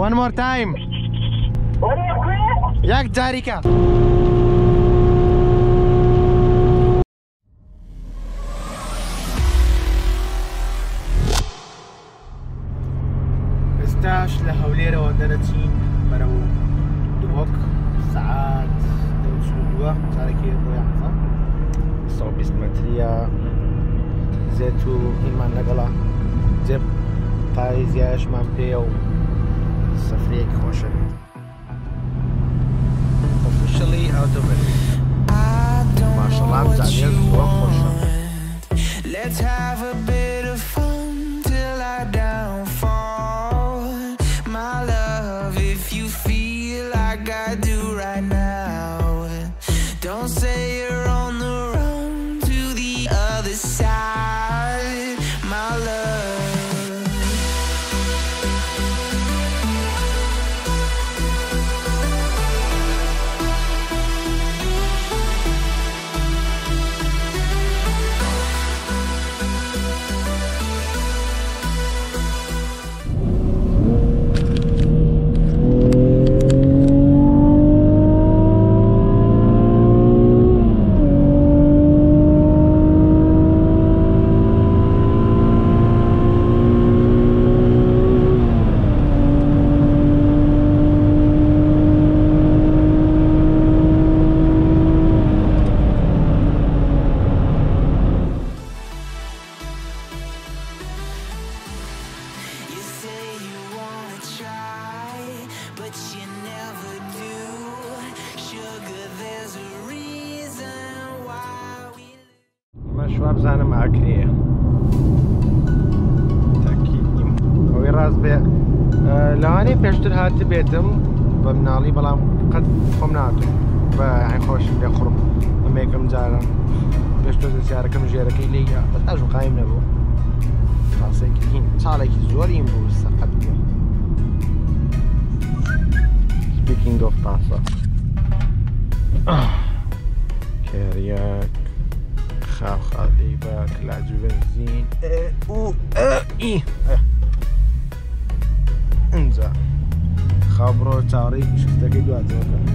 One more time. Jak jarika. استاش لهوليرة ودرتين برو دهوك ساعات دوشلوا سياراكي بويا صح صوبيس متريا زيتو إيمان لقلا زب قايزياش مامبيو سفرياكي خوش officially out of it ما شاء الله مزعجين خوش let's have a bit of fun till I downfall my love if you feel like I do right now don't say you're on the run to the other side my love شواب زانم ئاکرێ تاکیدیم ئەوەی ڕاست بێ لەوانەیە پێشتر هاتە بێتم بە مناڵی بەڵام قەت خۆم ناتوم بە خۆشم پێ خوڕم ئەمێکم جارە پێشتر سیارەکەم ژێرەکەی لێیا بەتاژ و قایم نەبوو ڕاستێکی هین ساڵێکی زۆریم بوو سەقەت بوو speaking of تاسە کێریەک خاف خالی با کلاج بنزین او ای اینجا خبرو تاریک شفتگی دواتو کن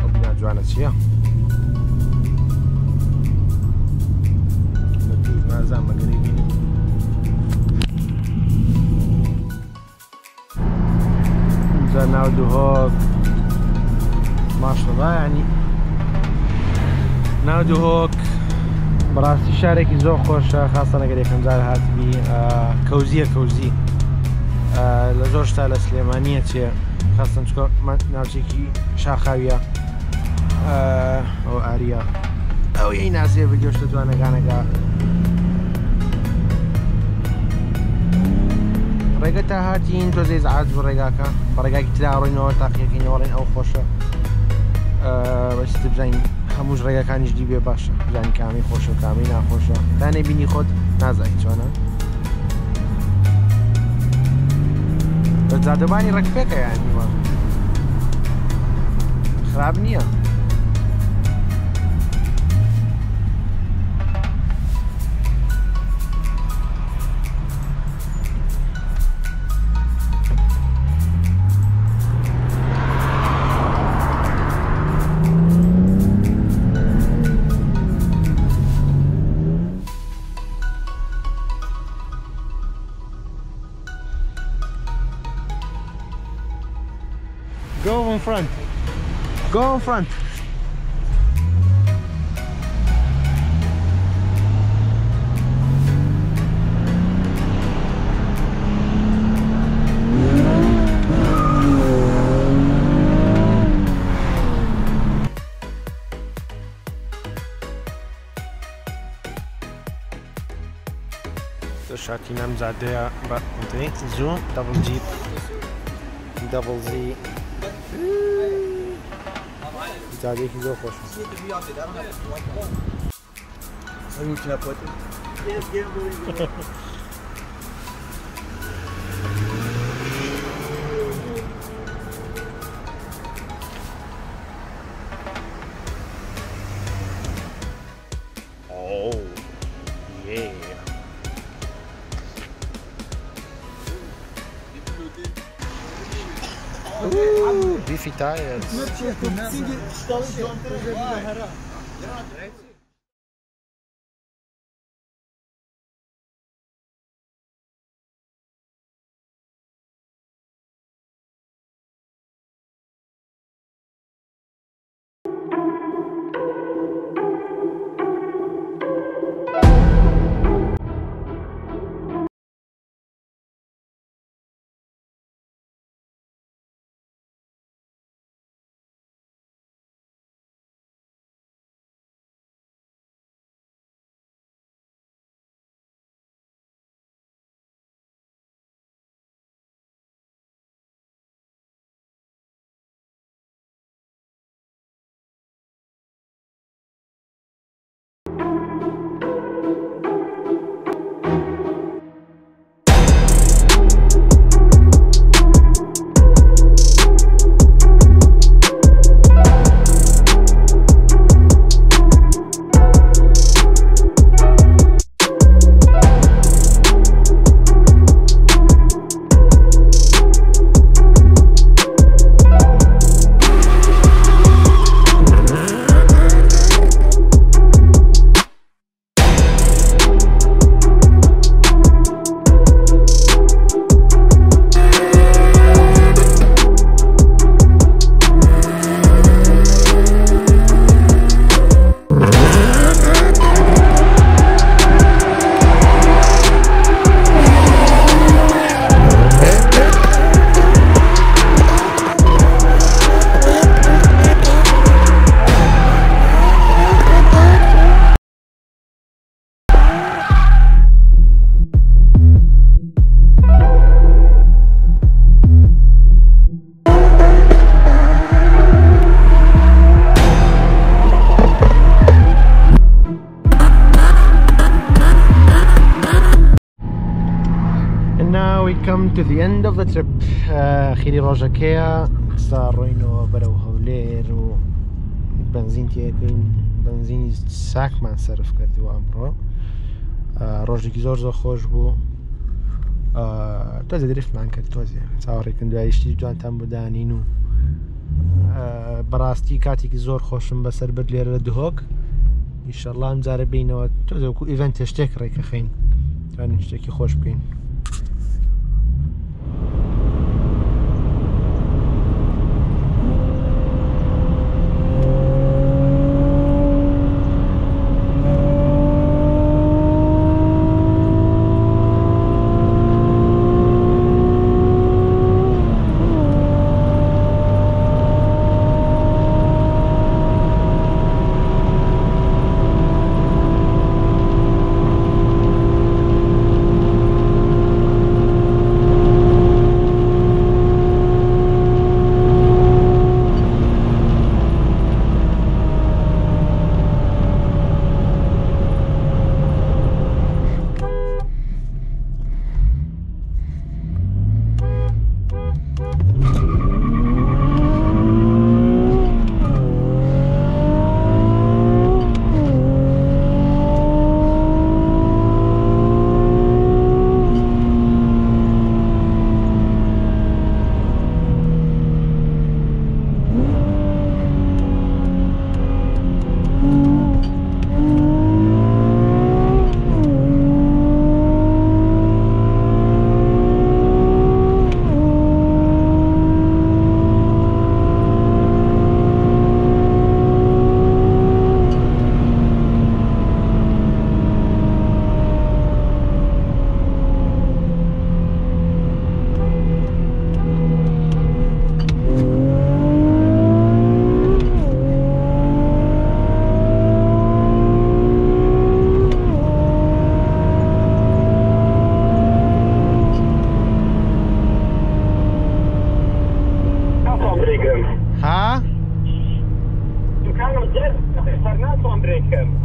او بنا جوانه چیه؟ نتوز نازم مقریبینی اینجا ناو دهوک ماشالله يعني ناو دهوک براستی شارێکی زۆر خۆشە خاستە ئەگەر یەکەم جار هاتبی کەوزیە کەوزی لە زۆر شتا لە سلێمانیە چێ خاستن چکە ناوچێکی شاخاویە ئەو ئاریە ئەو یەی ناسیە بە گەشتە جوانەکانەکە ڕێگە تا هاتین تۆزەی زەعات بوو ڕێگاکە بە ڕێگاکی ترا ڕۆینەوە تاقیەکەینەوەڵێن ئەو خۆشە بەشتە بزانین هەمووش ڕێگەکانیش دی بێ باشە بزانین کامی خۆشە و کامی ناخۆشە تا نەبینی خۆت نازانی چۆنە بە جادەبانی ڕێکپێکە یانیوە خراپ نییە Go in front. Go in front. شاتي نام زادية بقى زوم دبل جيب دبل زي زادية زو خوش Oh yeah. beefy tires. Come to the end of the trip. خيري روجاكيا صار روينو برو هولير بنزين تيكين بنزيني ساك ما نصرف كردو امرو روجيكي زور خوش بو توزي دريفت مان كرد توزي صاوري كندو ايشتي جوانتان بودانينو براستي كاتيكي زور خوشم بسر بدلير دهوك ان شاء الله مزارب بينو توزي وكو ايفنت اشتك ريك اخين كان اشتكي خوش بكين.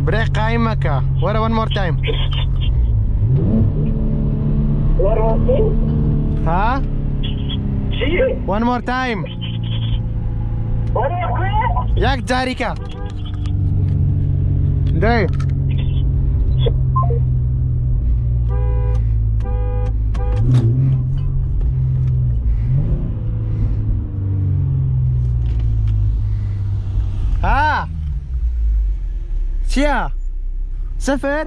Break qaimaka. What one more time? Huh? One more time. Jak jarika? Day. چییە؟ سەفەر؟